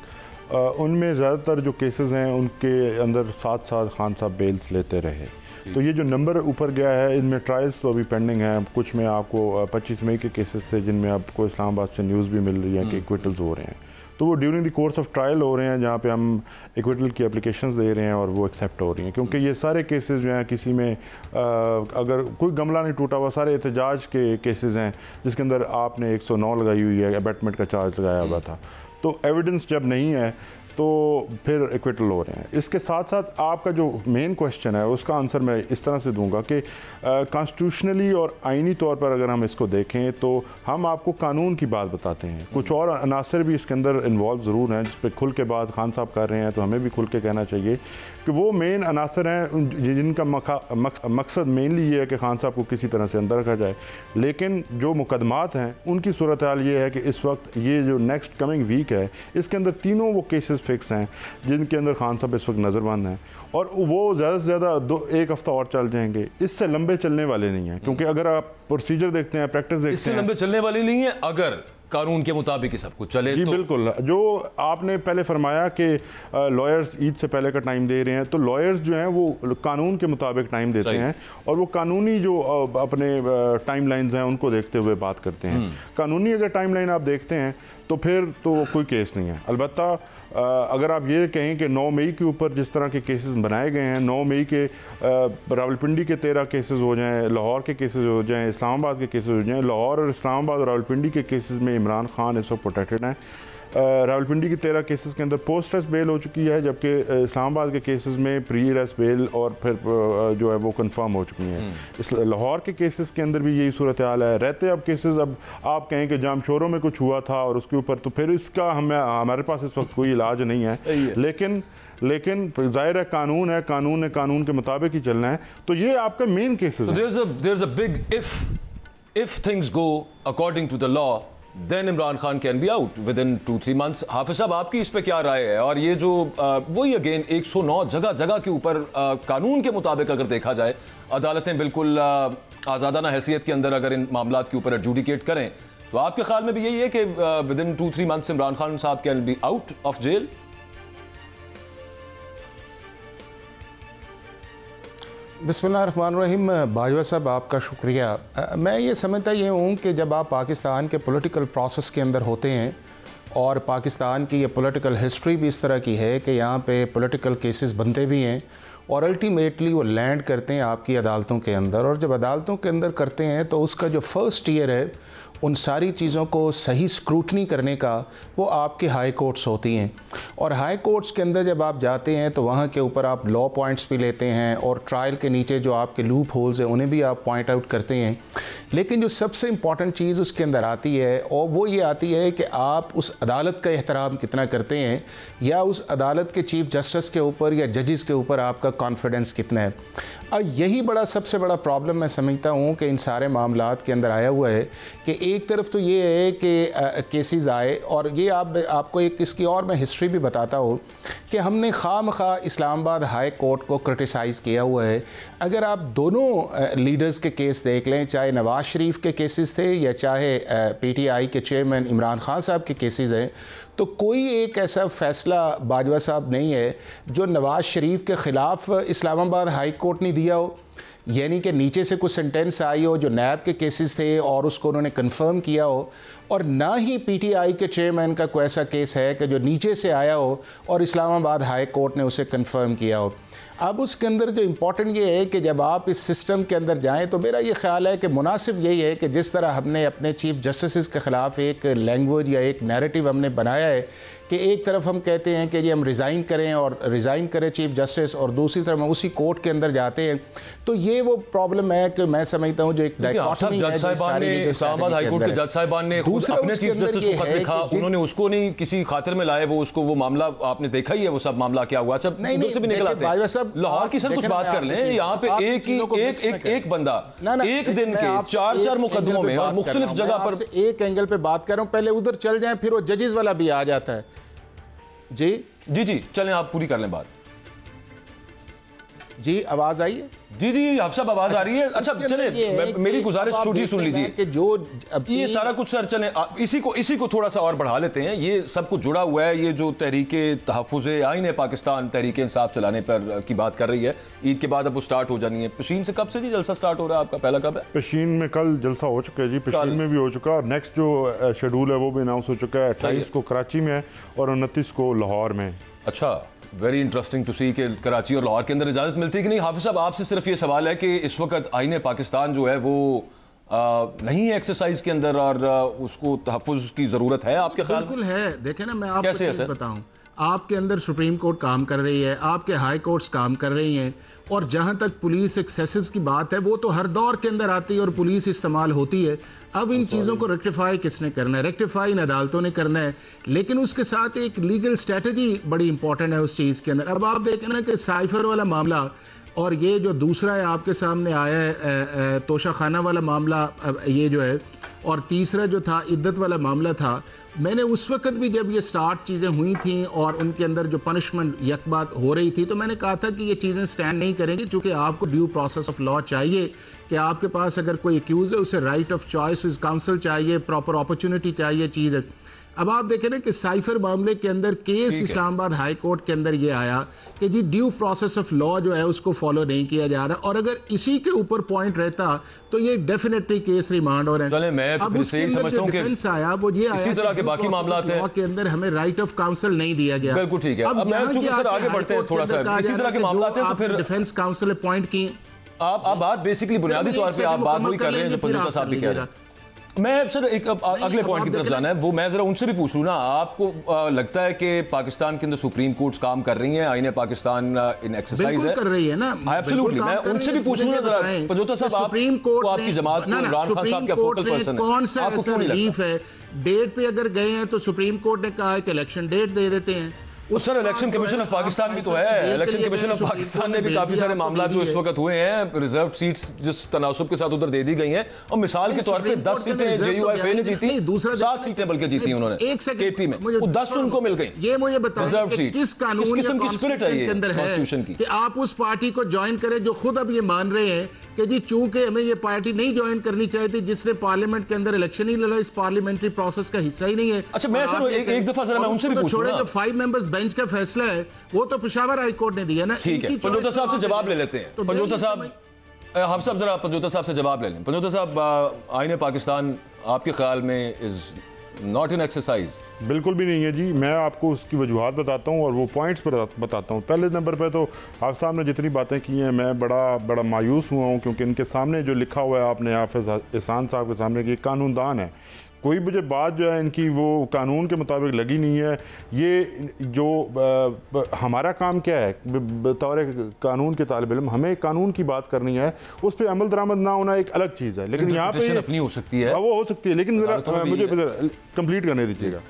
उनमें ज़्यादातर जो केसेस हैं उनके अंदर 7 खान साहब बेल्स लेते रहे। तो ये जो नंबर ऊपर गया है, इनमें ट्रायल्स तो अभी पेंडिंग हैं। कुछ में आपको 25 मई के केसेस थे जिनमें आपको इस्लामाबाद से न्यूज़ भी मिल रही है कि एक्विटल्स हो रहे हैं। तो वो during the course of trial हो रहे हैं, जहाँ पे हम एक्विटल की एप्लीकेशंस दे रहे हैं और वो एक्सेप्ट हो रही हैं, क्योंकि ये सारे केसेस जो हैं किसी में अगर कोई गमला नहीं टूटा हुआ, सारे एहतजाज के केसेस हैं जिसके अंदर आपने 109 लगाई हुई है, अबेटमेंट का चार्ज लगाया हुआ था। तो एविडेंस जब नहीं है तो फिर एक्विटल हो रहे हैं। इसके साथ साथ आपका जो मेन क्वेश्चन है उसका आंसर मैं इस तरह से दूंगा कि कॉन्स्टिट्यूशनली और आइनी तौर पर अगर हम इसको देखें तो हम आपको कानून की बात बताते हैं, कुछ और अनासर भी इसके अंदर इन्वॉल्व ज़रूर हैं जिस पर खुल के बात खान साहब कर रहे हैं, तो हमें भी खुल के कहना चाहिए कि वो मेन अनासर हैं जिनका मकसद मेनली ये है कि खान साहब को किसी तरह से अंदर रखा जाए। लेकिन जो मुकदमात हैं उनकी सूरत हाल ये है कि इस वक्त ये जो नेक्स्ट कमिंग वीक है इसके अंदर तीनों वो केसेस फिक्स हैं जिनके अंदर खान साहब इस वक्त नज़रबंद हैं, और वो ज़्यादा से ज़्यादा एक हफ़्ता और चल जाएंगे, इससे लंबे चलने वाले नहीं हैं। क्योंकि अगर आप प्रोसीजर देखते हैं, प्रैक्टिस देखते हैं, इससे लंबे चलने वाले नहीं है अगर कानून के मुताबिक ही सब कुछ चले। जी तो बिल्कुल, जो आपने पहले फरमाया कि लॉयर्स ईद से पहले का टाइम दे रहे हैं, तो लॉयर्स जो हैं वो कानून के मुताबिक टाइम देते हैं और वो कानूनी जो अपने टाइमलाइंस हैं उनको देखते हुए बात करते हैं। कानूनी अगर टाइमलाइन आप देखते हैं तो फिर तो कोई केस नहीं है। अलबत्ता अगर आप ये कहें कि 9 मई के ऊपर जिस तरह के केसेस बनाए गए हैं, 9 मई के रावलपिंडी के 13 केसेस हो जाएं, लाहौर के केसेस हो जाएं, इस्लामाबाद के केसेस हो जाएं, लाहौर और इस्लामाबाद और रावलपिंडी के केसेस में इमरान खान इस वक्त प्रोटेक्टेड हैं। रावलपिंडी की 13 केसेस के अंदर पोस्ट अरेस्ट बेल हो चुकी है, जबकि इस्लामाबाद के केसेस में प्री अरेस्ट बेल और फिर जो है वो कंफर्म हो चुकी हैं। इस लाहौर के केसेस के अंदर भी यही सूरत हाल है। रहते अब केसेस, अब आप कहें कि जामशोरों में कुछ हुआ था और उसके ऊपर, तो फिर इसका हमारे पास इस वक्त कोई इलाज नहीं है। लेकिन जाहिर है कानून है, कानून ने कानून के मुताबिक ही चलना है। तो ये आपका मेन केसेस है। There is a big if things go according to the law then Imran Khan can be out within 2-3 months. Hafiz साहब, आपकी इस पे क्या राय है? और ये जो वही अगेन 109 जगह जगह के ऊपर कानून के मुताबिक अगर देखा जाए, अदालतें बिल्कुल आज़ादाना हैसियत के अंदर अगर इन मामलात के ऊपर एडजुडिकेट करें, तो आपके ख्याल में भी यही है कि within 2-3 months Imran Khan साहब can be out of jail? बिस्मिल्लाहिर्रहमानिर्रहीम। बाजवा साहब, आपका शुक्रिया। मैं ये समझता ये हूँ कि जब आप पाकिस्तान के पॉलिटिकल प्रोसेस के अंदर होते हैं और पाकिस्तान की ये पॉलिटिकल हिस्ट्री भी इस तरह की है कि यहाँ पे पॉलिटिकल केसेस बनते भी हैं और अल्टीमेटली वो लैंड करते हैं आपकी अदालतों के अंदर, और जब अदालतों के अंदर करते हैं तो उसका जो फर्स्ट ईयर है उन सारी चीज़ों को सही स्क्रूटनी करने का वो आपके हाई कोर्ट्स होती हैं। और हाई कोर्ट्स के अंदर जब आप जाते हैं तो वहाँ के ऊपर आप लॉ पॉइंट्स भी लेते हैं और ट्रायल के नीचे जो आपके लूप होल्स हैं उन्हें भी आप पॉइंट आउट करते हैं। लेकिन जो सबसे इम्पॉर्टेंट चीज़ उसके अंदर आती है और वो ये आती है कि आप उस अदालत का एहतराम कितना करते हैं या उस अदालत के चीफ जस्टिस के ऊपर या जजेस के ऊपर आपका कॉन्फिडेंस कितना है। और यही सबसे बड़ा प्रॉब्लम मैं समझता हूँ कि इन सारे मामलात के अंदर आया हुआ है कि एक तरफ तो ये है कि केसेस आए, और ये आपको एक इसकी और मैं हिस्ट्री भी बताता हूँ कि हमने खामखा इस्लामाबाद हाई कोर्ट को क्रिटिसाइज़ किया हुआ है। अगर आप दोनों लीडर्स के केस देख लें, चाहे नवाज़ शरीफ के केसेस थे या चाहे PTI के चेयरमैन इमरान खान साहब के केसेस हैं, तो कोई एक ऐसा फ़ैसला बाजवा साहब नहीं है जो नवाज़ शरीफ के ख़िलाफ़ इस्लामाबाद हाई कोर्ट ने दिया हो, यानी कि नीचे से कुछ सेंटेंस आई हो जो नैब के केसेस थे और उसको उन्होंने कंफर्म किया हो, और ना ही PTI के चेयरमैन का कोई ऐसा केस है कि जो नीचे से आया हो और इस्लामाबाद हाई कोर्ट ने उसे कंफर्म किया हो। अब उसके अंदर जो इम्पोर्टेंट ये है कि जब आप इस सिस्टम के अंदर जाएं तो मेरा ये ख्याल है कि मुनासिब यही है कि जिस तरह हमने अपने चीफ जस्टिस के ख़िलाफ़ एक लैंग्वेज या एक नैरेटिव हमने बनाया है कि एक तरफ हम कहते हैं कि जी हम रिज़ाइन करें और रिज़ाइन करें चीफ जस्टिस, और दूसरी तरफ हम उसी कोर्ट के अंदर जाते हैं, तो ये वो प्रॉब्लम है कि मैं समझता हूँ जो एक डायकॉटमी है। इस्लामाबाद हाई कोर्ट के जज साहिबान ने खुद अपने चीफ जस्टिस को खत लिखा, उन्होंने उसको नहीं किसी खातिर में लाए, वो उसको वो मामला आपने देखा ही है, वो सब मामला क्या हुआ। सब उधर से भी निकल आते हैं। लाहौर की सर कुछ बात कर लें, यहाँ पे एक बंदा एक दिन के 4-4 मुकदमों में और मुख्तलिफ जगह पर एक एंगल पे बात कर रहा हूँ, पहले उधर चल जाएं फिर वो जजेस वाला भी आ जाता है। जी चलें, आप पूरी कर लें बात। जी आवाज आई है? जी आप सब आवाज आ रही है। अच्छा चले, मेरी गुजारिश छोटी सुन लीजिए कि जो ये सारा कुछ सर चले इसी को थोड़ा सा और बढ़ा लेते हैं। ये सब कुछ जुड़ा हुआ है, ये जो तहरीके तहफ़्फ़ुज़े आईन पाकिस्तान तहरीके इंसाफ चलाने पर की बात कर रही है, ईद के बाद अब वो स्टार्ट हो जानी है। पशीन से कब से जी जलसा स्टार्ट हो रहा है आपका? पहला कब है? पशीन में कल जलसा हो चुका है जी, पशीन में भी हो चुका है, और नेक्स्ट जो शेड्यूल है वो भी अनाउंस हो चुका है। 28 को कराची में है और 29 को लाहौर में। अच्छा, वेरी इंटरेस्टिंग टू सी कि कराची और लाहौर के अंदर इजाज़त मिलती है कि नहीं। हाफिज साहब, आपसे सिर्फ ये सवाल है कि इस वक्त आईन पाकिस्तान जो है वो नहीं है एक्सरसाइज के अंदर और उसको तहफ़्फ़ुज़ की ज़रूरत है आपके ख्याल? बिल्कुल है। देखें ना, मैं आपको चीज़ बताऊं, आपके अंदर सुप्रीम कोर्ट काम कर रही है, आपके हाई कोर्ट्स काम कर रही हैं, और जहाँ तक पुलिस एक्सेसिव की बात है वो तो हर दौर के अंदर आती है और पुलिस इस्तेमाल होती है। अब इन चीज़ों को रेक्टिफाई किसने करना है? रेक्टिफाई इन अदालतों ने करना है, लेकिन उसके साथ एक लीगल स्ट्रेटजी बड़ी इंपॉर्टेंट है उस चीज़ के अंदर। अब आप देखें ना कि साइफर वाला मामला और ये जो दूसरा है आपके सामने आया है तोशा खाना वाला मामला, ये जो है, और तीसरा जो था इद्दत वाला मामला था, मैंने उस वक्त भी जब ये स्टार्ट चीज़ें हुई थी और उनके अंदर जो पनिशमेंट यकबात हो रही थी, तो मैंने कहा था कि ये चीज़ें स्टैंड नहीं करेंगी, क्योंकि आपको ड्यू प्रोसेस ऑफ लॉ चाहिए कि आपके पास अगर कोई एक्यूज़ है उसे right of choice with council चाहिए, प्रॉपर अपॉर्चुनिटी चाहिए चीज़ है। अब आप देखें ना कि साइफर मामले के अंदर केस इस्लामाबाद हाई कोर्ट के अंदर ये आया कि जी ड्यू प्रोसेस ऑफ लॉ जो है उसको फॉलो नहीं किया जा रहा, और अगर इसी के ऊपर पॉइंट रहता तो ये डेफिनेटली केस रिमांड हो रहा है। मैं अब उसके अंदर जो डिफेंस आया वो ये आया, इसी तरह के बाकी मामलात हैं के अंदर हमें राइट ऑफ काउंसिल नहीं दिया गया। बिल्कुल ठीक है। अब मैं चूंकि सर आगे बढ़ते हैं थोड़ा सा, इसी तरह के मामलात हैं तो फिर डिफेंस काउंसिल ने पॉइंट की। आप बात बेसिकली बुनियादी तौर पे आप बात वही कर रहे हैं जो पंजोता साहब भी कह रहे हैं। मैं सर एक अगले पॉइंट की तरफ जाना है, वो मैं जरा उनसे भी पूछ लूँ ना, आपको लगता है कि पाकिस्तान के अंदर सुप्रीम कोर्ट्स काम कर रही हैं, आईने पाकिस्तान इन एक्सरसाइज है, कर रही है ना? एब्सोल्युटली। मैं उनसे भी पूछ लूँ जरा पंजोता साहब, सुप्रीम कोर्ट आपकी जमात को इमरान खान साहब का फोकल पर्सन है, कौन सा ऐसा रिलीफ है? डेट पे अगर गए हैं तो सुप्रीम कोर्ट ने कहा है कि इलेक्शन डेट दे देते हैं। Sir election commission of Pakistan भी तो है, इलेक्शन कमीशन ऑफ पाकिस्तान ने भी काफी सारे मामला जो इस वक्त हुए हैं, रिजर्व सीट्स जिस तनासुब के साथ उधर दे दी गई हैं, और मिसाल के तौर पे 10 सीटें JUIF ने जीती, 7 सीटें बल्कि जीती उन्होंने KP में, वो 10 उनको मिल गई। ये मुझे बताओ किस कानून किस किस्म की स्पिरिट है ये कॉन्स्टिट्यूशन की कि आप उस पार्टी को ज्वाइन करें जो खुद अब ये मान रहे हैं कि जी चूंकि हमें ये पार्टी नहीं ज्वाइन करनी चाहिए थी, जिसने पार्लियामेंट के अंदर इलेक्शन ही लड़ा, इस पार्लियामेंट्री प्रोसेस का हिस्सा ही नहीं है। अच्छा मैं सर एक दफा जरा मैं उनसे भी पूछूं ना, जो 5 मेंबर्स बेंच का फैसला है वो तो पेशावर हाई कोर्ट ने दिया ना। ठीक है, पंजोता साहब से जवाब ले लेते हैं। पंजोता साहब, हम सब जरा पंजोता साहब से जवाब ले लें। पंजोता साहब, आईने पाकिस्तान आपके ख्याल में इज नॉट इन एक्सरसाइज? बिल्कुल भी नहीं है जी। मैं आपको उसकी वजूहात बताता हूँ और वो पॉइंट्स पर बताता हूँ। पहले नंबर पर तो आप साहब ने जितनी बातें की हैं मैं बड़ा मायूस हुआ हूँ, क्योंकि इनके सामने जो लिखा हुआ है आपने हाफिज़ एहसान साहब के सामने कि कानूनदान है, कोई मुझे बात जो है इनकी वो कानून के मुताबिक लगी नहीं है। ये जो हमारा काम क्या है बतौर कानून के तालिब इल्म, हमें कानून की बात करनी है, उस पर अमल दरामद ना होना एक अलग चीज़ है। लेकिन यहाँ पे अपनी हो सकती है, वो हो सकती है, लेकिन मुझे कंप्लीट करने दीजिएगा।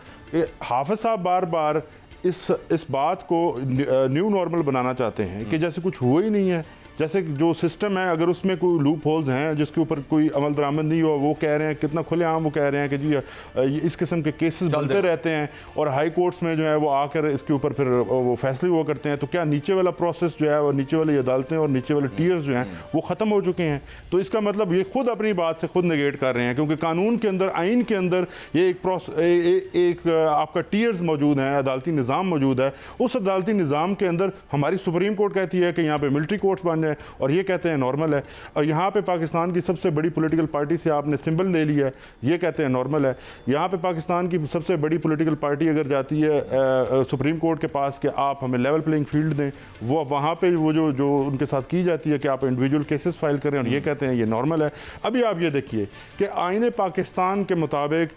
हाफिज़ साहब बार बार इस बात को न्यू नॉर्मल बनाना चाहते हैं कि जैसे कुछ हुआ ही नहीं है, जैसे जो सिस्टम है अगर उसमें कोई लूप होल्स हैं जिसके ऊपर कोई अमल दरामद नहीं हुआ, वो कह रहे हैं कितना खुलेआम वो कह रहे हैं कि जी इस किस्म के केसेस बनते रहते हैं और हाई कोर्ट्स में जो है वो आकर इसके ऊपर फिर वो फैसले हुआ करते हैं। तो क्या नीचे वाला प्रोसेस जो है और नीचे वाली अदालतें और नीचे वाले टीयर्स जो हैं वो ख़त्म हो चुके हैं? तो इसका मतलब ये खुद अपनी बात से खुद नेगेट कर रहे हैं, क्योंकि कानून के अंदर, आइन के अंदर ये एक आपका टीयर्स मौजूद है, अदालती निज़ाम मौजूद है। उस अदालती निज़ाम के अंदर हमारी सुप्रीम कोर्ट कहती है कि यहाँ पर मिलिट्री कोर्ट्स बन जाए और ये कहते हैं नॉर्मल है। और यहाँ पे पाकिस्तान की सबसे बड़ी पॉलिटिकल पार्टी से आपने सिंबल ले लिया है, ये कहते हैं नॉर्मल है। यहाँ पे पाकिस्तान की सबसे बड़ी पॉलिटिकल पार्टी अगर जाती है सुप्रीम कोर्ट के पास कि आप हमें लेवल प्लेइंग फील्ड दें, वो वहाँ पे वो जो उनके साथ की जाती है कि आप इंडिविजुअल केसेस फाइल करें, और ये कहते हैं ये नॉर्मल है। अभी आप ये देखिए कि आईने पाकिस्तान के मुताबिक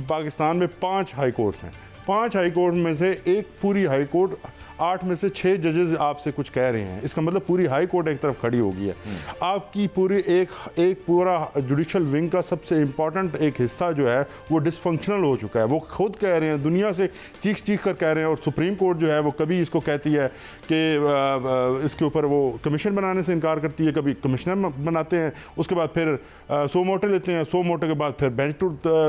पाकिस्तान में 5 हाई कोर्ट्स हैं। 5 हाई कोर्ट में से एक पूरी हाई कोर्ट, 8 में से 6 जजेस आपसे कुछ कह रहे हैं, इसका मतलब पूरी हाई कोर्ट एक तरफ खड़ी हो गई है। आपकी पूरी एक पूरा जुडिशल विंग का सबसे इंपॉर्टेंट एक हिस्सा जो है वो डिसफंक्शनल हो चुका है। वो खुद कह रहे हैं, दुनिया से चीख कर कह रहे हैं, और सुप्रीम कोर्ट जो है वो कभी इसको कहती है कि इसके ऊपर वो कमीशन बनाने से इनकार करती है, कभी कमिश्नर बनाते हैं, उसके बाद फिर 100 मोटे लेते हैं, 100 मोटे के बाद फिर बेंच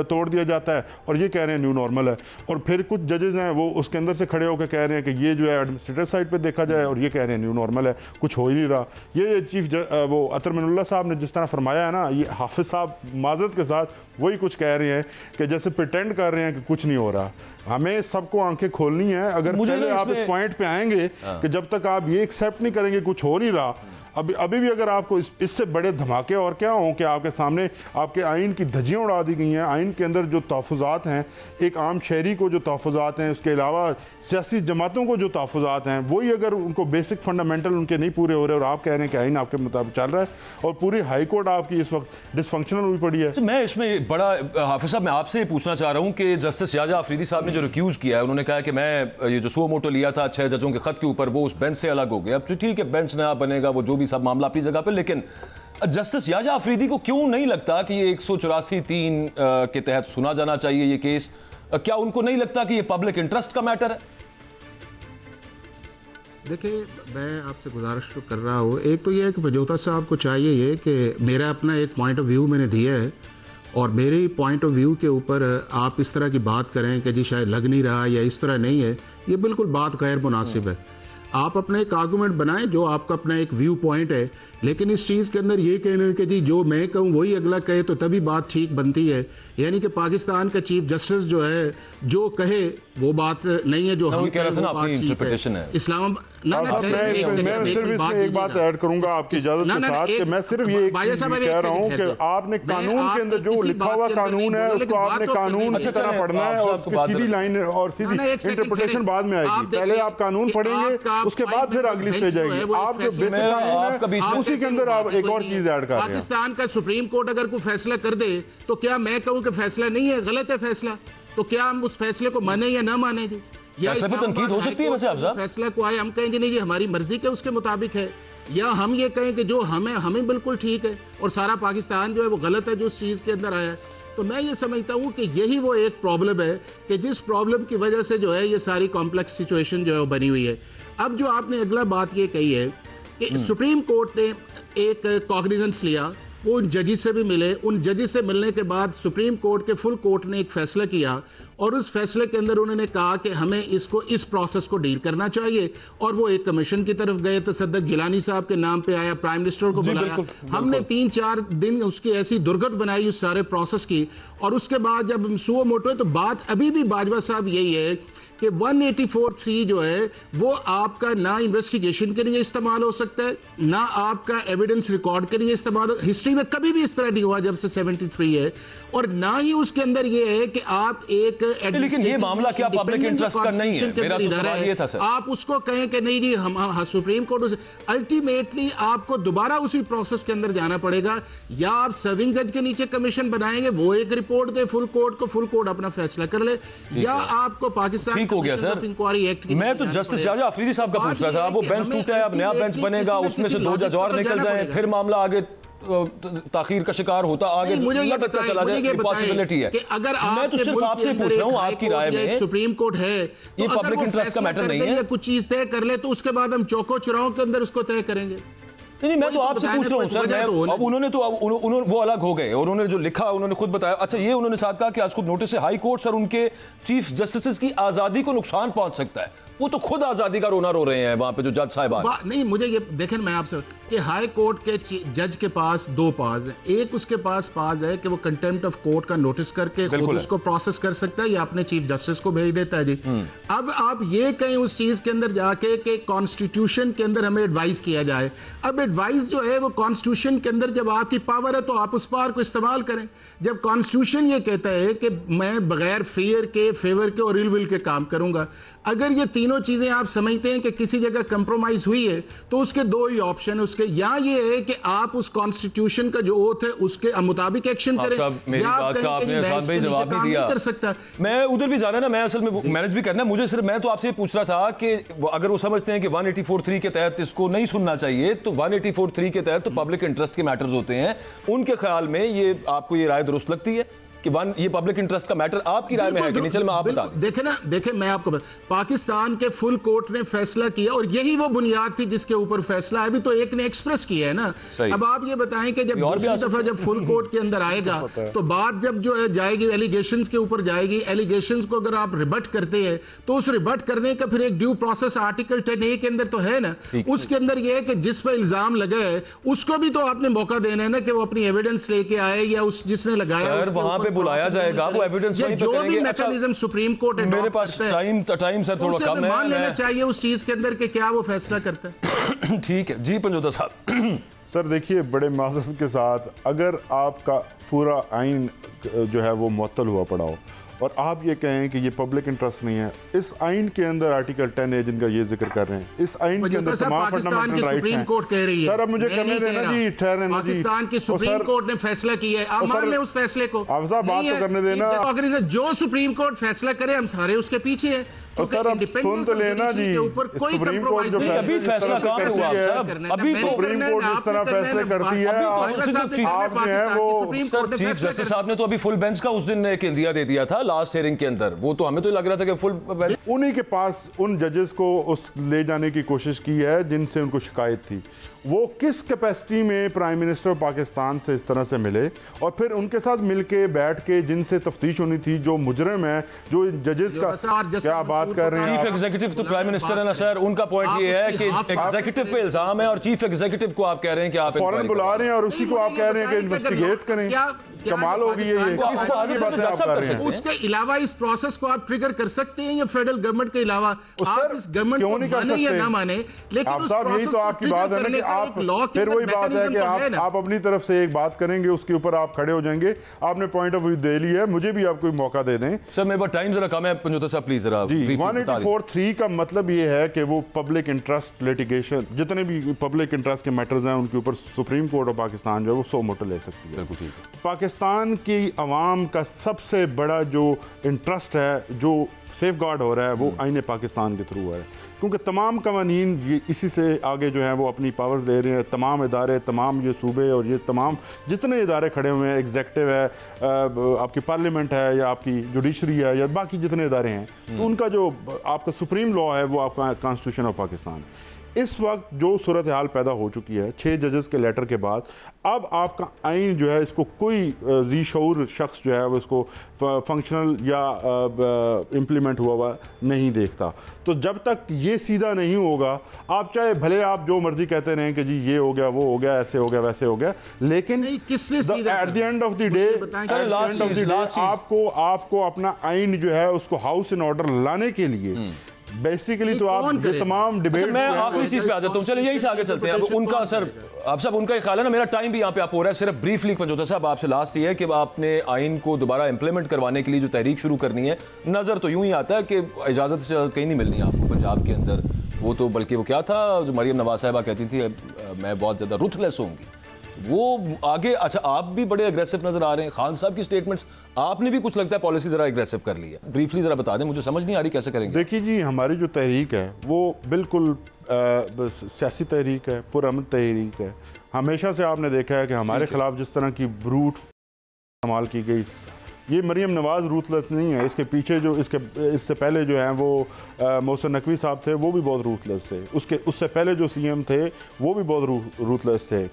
तोड़ दिया जाता है और ये कह रहे हैं न्यू नॉर्मल है। और फिर कुछ जजेस हैं वो उसके अंदर से खड़े होकर कह रहे हैं कि ये जो है एडमिनिस्ट्रेटिव साइड पे देखा जाए, और ये कह रहे हैं न्यू नॉर्मल है, कुछ हो ही नहीं रहा। ये चीफ वो अतर मिनुल्लाह साहब ने जिस तरह फरमाया है ना, ये हाफिज़ साहब माजरत के साथ वही कुछ कह रहे हैं कि जैसे प्रिटेंड कर रहे हैं कि कुछ नहीं हो रहा। हमें सबको आंखें खोलनी है। अगर पहले आप इस पॉइंट पे आएंगे कि जब तक आप ये एक्सेप्ट नहीं करेंगे कुछ हो नहीं रहा, अभी भी अगर आपको इससे बड़े धमाके और क्या हों कि आपके सामने आपके आइन की धज्जियाँ उड़ा दी गई हैं, आइन के अंदर जो तहफ़्फ़ुज़ात हैं, एक आम शहरी को जो तहफ़्फ़ुज़ात हैं, उसके अलावा सियासी जमातों को जो तहफ़्फ़ुज़ात हैं, वही अगर उनको बेसिक फंडामेंटल उनके नहीं पूरे हो रहे और आप कह रहे हैं कि आइन आपके मुताबिक चल रहा है और पूरी हाई कोर्ट आपकी इस वक्त डिसफंक्शनल हुई पड़ी है। तो मैं इसमें बड़ा हाफिज़ साहब मैं आपसे पूछना चाह रहा हूँ कि जस्टिस याजा अफरीदी साहब ने जो रिक्यूज किया है, उन्होंने कहा कि मैं ये जो सुओ मोटो लिया था 6 जजों के खत के ऊपर, वो उस बेंच से अलग हो गया। अब तो ठीक है, बेंच नया बनेगा, वो जो भी सब मामला अपनी जगह पे, लेकिन जस्टिस याजा अफरीदी को क्यों नहीं लगता कि ये 184(3) के तहत सुना जाना चाहिए ये केस? क्या उनको नहीं लगता कि ये पब्लिक इंटरेस्ट का मैटर है? देखिए, मैं आपसे गुजारिश तो कर रहा हूँ, एक तो ये है कि बजोता साहब को चाहिए ये कि मेरा अपना एक पॉइंट ऑफ व्यू मैंने दिया है, और मेरे पॉइंट ऑफ व्यू के ऊपर आप इस तरह की बात करें कि जी शायद लग नहीं रहा या इस तरह नहीं है, ये बिल्कुल बात गैर मुनासिब है। आप अपना एक आर्गूमेंट बनाएं जो आपका अपना एक व्यू पॉइंट है, लेकिन इस चीज़ के अंदर ये कहना कि जी जो मैं कहूँ वही अगला कहे तो तभी बात ठीक बनती है। यानी कि पाकिस्तान का चीफ जस्टिस जो है जो कहे वो बात नहीं है, जो हम कह रहे थे वो बात ठीक है। इस्लाम मैं सिर्फ इसमें एक बात ऐड करूंगा आपकी इजाजत के साथ कि मैं सिर्फ ये कह रहा हूँ कि आपने कानून के अंदर जो लिखा हुआ कानून है उसको आपने कानून की तरह पढ़ना है, और उसकी सीधी लाइन और सीधी इंटरप्रिटेशन बाद में आएगी। पहले आप कानून पढ़ेंगे, उसके बाद फिर अगली स्टेज आएगी। आप जो बेसिक कानून है उसी के अंदर आप एक और चीज ऐड कर रहे हैं। पाकिस्तान का सुप्रीम कोर्ट अगर कोई फैसला कर दे तो क्या मैं कहूँ कि फैसला नहीं है, गलत है फैसला, तो क्या हम उस फैसले को माने या ना माने? जी, या तनकीद हो सकती है वैसे आप साहब? फैसला को आए हम कहेंगे नहीं जी हमारी मर्जी के उसके मुताबिक है, या हम ये कहें कि जो हमें बिल्कुल ठीक है और सारा पाकिस्तान जो है वो गलत है जो उस चीज़ के अंदर आया है। तो मैं ये समझता हूँ कि यही वो एक प्रॉब्लम है कि जिस प्रॉब्लम की वजह से जो है ये सारी कॉम्प्लेक्स सिचुएशन जो है वो बनी हुई है। अब जो आपने अगला बात ये कही है कि सुप्रीम कोर्ट ने एक कॉग्निजेंस लिया, वो उन जजेस से भी मिले, उन जजेस से मिलने के बाद सुप्रीम कोर्ट के फुल कोर्ट ने एक फैसला किया, और उस फैसले के अंदर उन्होंने कहा कि हमें इसको इस प्रोसेस को डील करना चाहिए, और वो एक कमीशन की तरफ गए, तसद्दुक जिलानी साहब के नाम पे आया, प्राइम मिनिस्टर को बुलाया, हमने 3-4 दिन उसकी ऐसी दुर्गत बनाई उस सारे प्रोसेस की, और उसके बाद जब हम सुओ मोटो है तो बात अभी भी बाजवा साहब यही है कि 184(3) जो है वो आपका ना इन्वेस्टिगेशन के लिए इस्तेमाल हो सकता है, ना आपका एविडेंस रिकॉर्ड के लिए इस्तेमाल हो, हिस्ट्री में कभी भी इस तरह नहीं हुआ जब से 73 है, और ना ही उसके अंदर ये है कि आप एक लेकिन ये मामला क्या पब्लिक इंटरेस्ट का नहीं है? मेरा तो सवाल ये था सर, आप उसको कहें कि नहीं जी हम सुप्रीम कोर्ट, अल्टीमेटली आपको दोबारा उसी प्रोसेस के अंदर जाना पड़ेगा, या आप सर्विंग जज के नीचे कमीशन बनाएंगे, वो एक रिपोर्ट दे फुल कोर्ट को, फुल कोर्ट अपना फैसला कर ले, या आपको पाकिस्तान हो गया सर। इंक्वायरी एक्ट की मैं तो जस्टिस याजा अफरीदी साहब का पूछ रहा था, वो बेंच टूटा है, अब नया बेंच बनेगा, उसमें से 2 जज और निकल जाएं, फिर मामला आगे ताखीर का शिकार होता आगे तक चला जाए, पॉसिबिलिटी है। अगर मैं तो सिर्फ आपसे पूछ रहा हूं आपकी राय में, सुप्रीम कोर्ट है ये पब्लिक इंटरेस्ट का मैटर नहीं है, कुछ चीज तय कर ले तो उसके बाद हम चौको चुराहों के अंदर उसको तय करेंगे। नहीं, मैं तो आपसे पूछ रहा हूँ सर, अब उन्होंने तो उन्होंने वो अलग हो गए, और उन्होंने जो लिखा उन्होंने खुद बताया। अच्छा, ये उन्होंने साथ कहा कि आज खुद नोटिस से हाई कोर्ट सर उनके चीफ जस्टिस की आजादी को नुकसान पहुंच सकता है, वो तो खुद आजादी का रोना रो रहे हैं वहां पे जो जज साहिबान। नहीं, मुझे ये देखें, मैं आपसे कि हाई कोर्ट के जज के पास 2 पास है, एक उसके पास है कि वो कंटेम्प्ट ऑफ कोर्ट का नोटिस करके खुद उसको प्रोसेस कर सकता है या अपने चीफ जस्टिस को भेज देता है जी। अब आप ये कहें उस चीज के अंदर जाके कि कॉन्स्टिट्यूशन के अंदर हमें एडवाइस किया जाए, अब एडवाइस जो है वो कॉन्स्टिट्यूशन के अंदर जब आपकी पावर है तो आप उस पावर को इस्तेमाल करें। जब कॉन्स्टिट्यूशन ये कहता है कि मैं बगैर फेयर के, फेवर के और इलविल के काम करूंगा, अगर ये तीनों चीजें आप समझते हैं कि किसी जगह कंप्रोमाइज हुई है तो उसके 2 ही ऑप्शन है उसके, या ये है कि आप उस कॉन्स्टिट्यूशन का जो ओथ है उसके मुताबिक एक्शन करें, या आप कहें जवाब नहीं दिया कर सकता। मैं उधर भी जाना है ना, मैं असल में मैनेज भी करना है मुझे, सिर्फ मैं तो आपसे पूछ रहा था कि अगर वो समझते हैं कि 184(3) के तहत इसको नहीं सुनना चाहिए, तो 184(3) के तहत तो पब्लिक इंटरेस्ट के मैटर्स होते हैं, उनके ख्याल में ये आपको ये राय दुरुस्त लगती है कि ये पब्लिक इंटरेस्ट का मैटर आपकी राय में है कि नहीं? चल मैं आप बता देखें मैं आपको पाकिस्तान के फुल कोर्ट ने फैसला किया, और यही वो बुनियाद थी जिसके ऊपर फैसला अभी तो एक ने एक्सप्रेस किया है ना। अब आप ये बताएं कि जब दूसरी दफा जब फुल कोर्ट के अंदर आएगा तो बात जब जो है जाएगी एलिगेशंस के ऊपर जाएगी, एलिगेशंस को अगर आप रिबट करते हैं तो उस रिबट करने का फिर एक ड्यू प्रोसेस आर्टिकल 10A के अंदर तो है ना, उसके अंदर ये है कि जिस पर इल्जाम लगा है उसको भी तो आपने मौका देना है ना कि वो अपनी एविडेंस लेके आए, या उस जिसने लगाया बुलाया जाएगा, वो एविडेंस वहीं पे करेंगे। मैकेनिज्म सुप्रीम कोर्ट मेरे पास टाइम सर थोड़ा कम है, मान लेना चाहिए उस चीज के अंदर कि क्या वो फैसला करता है। ठीक है जी पंजोता साहब। सर देखिए, बड़े माजरत के साथ अगर आपका पूरा आइन जो है वो मुअत्तल हुआ पड़ा हो और आप ये कहें कि ये पब्लिक इंटरेस्ट नहीं है। इस आइन के अंदर आर्टिकल 10 है जिनका ये जिक्र कर रहे हैं, इस आइन के अंदर तमाम फंडामेंटल राइट्स हैं। कोर्ट कह रही है, सर अब मुझे करने देना जी, ठहरने ना जी। पाकिस्तान की सुप्रीम कोर्ट ने फैसला किया है, आप मान लें उस फैसले को। आप साहब बात तो करने देना। अगर जो सुप्रीम कोर्ट फैसला करे हम सारे उसके पीछे हैं। तो सर अब सुन तो लेना जी, सुप्रीम कोर्ट जो अभी फैसला कहाँ पे हुआ साहब? अभी तो सुप्रीम कोर्ट जिस तरह फैसले करती है, आप जो है वो सर चीफ जस्टिस साहब ने तो अभी फुल बेंच का उस दिन एक इंदिया दे दिया था लास्ट हियरिंग के अंदर। वो तो हमें तो लग रहा था कि फुल बेंच उन्हीं के पास उन जजेस को उस ले जाने की कोशिश की है जिनसे उनको शिकायत थी। वो किस कैपेसिटी में प्राइम मिनिस्टर पाकिस्तान से इस तरह से मिले और फिर उनके साथ मिलके बैठ के जिनसे तफ्तीश होनी थी, जो मुजरिम है, जो जजेस का क्या बात कर रहे हैं। चीफ एग्जीक्यूटिव तो प्राइम मिनिस्टर है ना सर, उनका पॉइंट ये है कि एग्जीक्यूटिव पे इल्जाम है और चीफ एग्जीक्यूटिव को आप कह रहे हैं कि आप फौरन बुला रहे हैं और उसी को आप कह रहे हैं कि इन्वेस्टिगेट करें। कमाल होगी ये, किस तरह की बातें आप कर रहे हैं? उसके अलावा इस प्रोसेस को आप ट्रिगर कर सकते हैं या फेडरल गवर्नमेंट के अलावा आप इस गवर्नमेंट क्यों नहीं कर सकते या ना माने, लेकिन आप साहब यही तो आपकी बात है ना कि आप फिर वही बात है कि आप अपनी तरफ से एक बात करेंगे, उसके ऊपर आप खड़े हो जाएंगे। आपने पॉइंट ऑफ व्यू दे लिया है, मुझे भी आप कोई मौका दे दें। सर मेरे पास टाइम जरा कम है, पंजोता साहब प्लीज जरा। जी 184(3) का मतलब ये है कि वो पब्लिक इंटरेस्ट लिटिगेशन, जितने भी पब्लिक इंटरेस्ट के मैटर्स हैं उनके ऊपर सुप्रीम कोर्ट ऑफ पाकिस्तान जो है वो सो मोटो ले सकती है। पाकिस्तान की अवाम का सबसे बड़ा जो इंटरेस्ट है, जो सेफ गार्ड हो रहा है, वो आईने पाकिस्तान के थ्रू है, क्योंकि तमाम कवानीन ये इसी से आगे जो हैं वो अपनी पावर्स ले रहे हैं। तमाम इदारे, तमाम ये सूबे और ये तमाम जितने इदारे खड़े हुए हैं, एग्जेक्टिव है, आपकी पार्लियामेंट है या आपकी जुडिशरी है या बाकी जितने इदारे हैं, तो उनका जो आपका सुप्रीम लॉ है वो आपका कॉन्स्टिट्यूशन ऑफ पाकिस्तान है। इस वक्त जो सूरत हाल पैदा हो चुकी है 6 जजेस के लेटर के बाद, अब आपका आइन जो है इसको कोई जी शऊर शख्स जो है वो इसको फंक्शनल या इम्प्लीमेंट हुआ नहीं देखता। तो जब तक ये सीधा नहीं होगा, आप चाहे भले आप जो मर्जी कहते रहें कि जी ये हो गया, वो हो गया, ऐसे हो गया, वैसे हो गया, लेकिन at the end of the day आपको अपना आइन जो है उसको हाउस इन ऑर्डर लाने के लिए बेसिकली तो आप ये तमाम डिबेट। मैं आखिरी चीज पे आ जाता हूँ, चलिए यही से आगे चलते हैं। अब उनका सर, आप सब उनका ख्याल है ना, मेरा टाइम भी यहाँ पे आप हो रहा है। सिर्फ ब्रीफली पंजोता साहब आपसे लास्ट ये है कि आपने आइन को दोबारा इंप्लीमेंट करवाने के लिए जो तहरीक शुरू करनी है, नजर तो यूं ही आता है कि इजाजत से इजाजत कहीं नहीं मिलनी है आपको पंजाब के अंदर। वो तो बल्कि वो क्या था जो मरियम नवाज साहिबा कहती थी, मैं बहुत ज्यादा रुथलेस होंगी, वो आगे। अच्छा आप भी बड़े अग्रेसिव नजर आ रहे हैं, खान साहब की स्टेटमेंट्स, आपने भी कुछ लगता है पॉलिसी जरा अग्रेसिव कर ली है। ब्रीफली जरा बता दें, मुझे समझ नहीं आ रही कैसे करेंगे। देखिए जी, हमारी जो तहरीक है वो बिल्कुल सियासी तहरीक है, पुरअमन तहरीक है। हमेशा से आपने देखा है कि हमारे खिलाफ जिस तरह की ब्रूट इस्तेमाल की गई, ये मरियम नवाज रूथलेस नहीं है। इसके पीछे जो इससे पहले जो हैं वो मोहसिन नकवी साहब थे, वो भी बहुत रूथलेस थे। उससे पहले जो CM थे वो भी बहुत रूथलेस थे,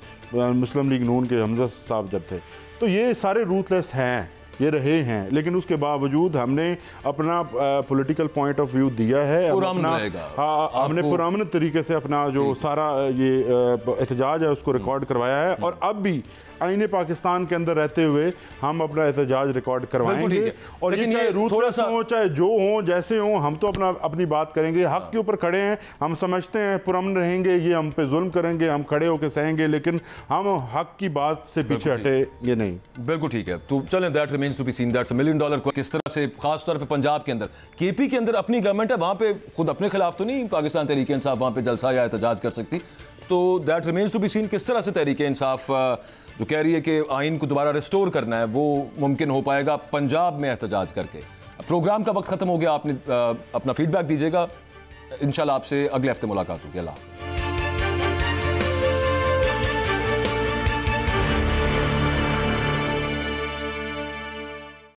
मुस्लिम लीग नून के हमजा साहब जब थे। तो ये सारे रूथलेस हैं, ये रहे हैं, लेकिन उसके बावजूद हमने अपना पॉलिटिकल पॉइंट ऑफ व्यू दिया है। हमने पुराने तरीके से अपना जो सारा ये एहतजाज है उसको रिकॉर्ड करवाया है, और अब भी आईने पाकिस्तान के अंदर रहते हुए हम अपना एहतजाज रिकॉर्ड करवाएंगे। और ये चाहे रूथलेस हो, चाहे जो हो, जैसे हो, हम तो अपनी बात करेंगे। हक के ऊपर खड़े हैं, हम समझते हैं पुरअमन रहेंगे, ये हम पे जुल्म करेंगे, हम खड़े होकर सहेंगे, लेकिन हम हक की बात से पीछे हटेंगे नहीं। बिल्कुल ठीक है। तो चलें, that remains to be seen, that's $1 million. किस तरह से खास तौर पे पंजाब के अंदर, KP के अंदर अपनी गवर्नमेंट है, वहां पे खुद अपने खिलाफ तो नहीं पाकिस्तान तहरीक इंसाफ वहां पे जलसा या एहतजाज कर सकती। तो that remains to be seen किस तरह से तहरीक इंसाफ जो कह रही है कि आइन को दोबारा रिस्टोर करना है, वो मुमकिन हो पाएगा पंजाब में एहतजाज करके। प्रोग्राम का वक्त खत्म हो गया, आपने अपना फीडबैक दीजिएगा। इंशाल्लाह आपसे अगले हफ्ते मुलाकात होगी। अल्लाह।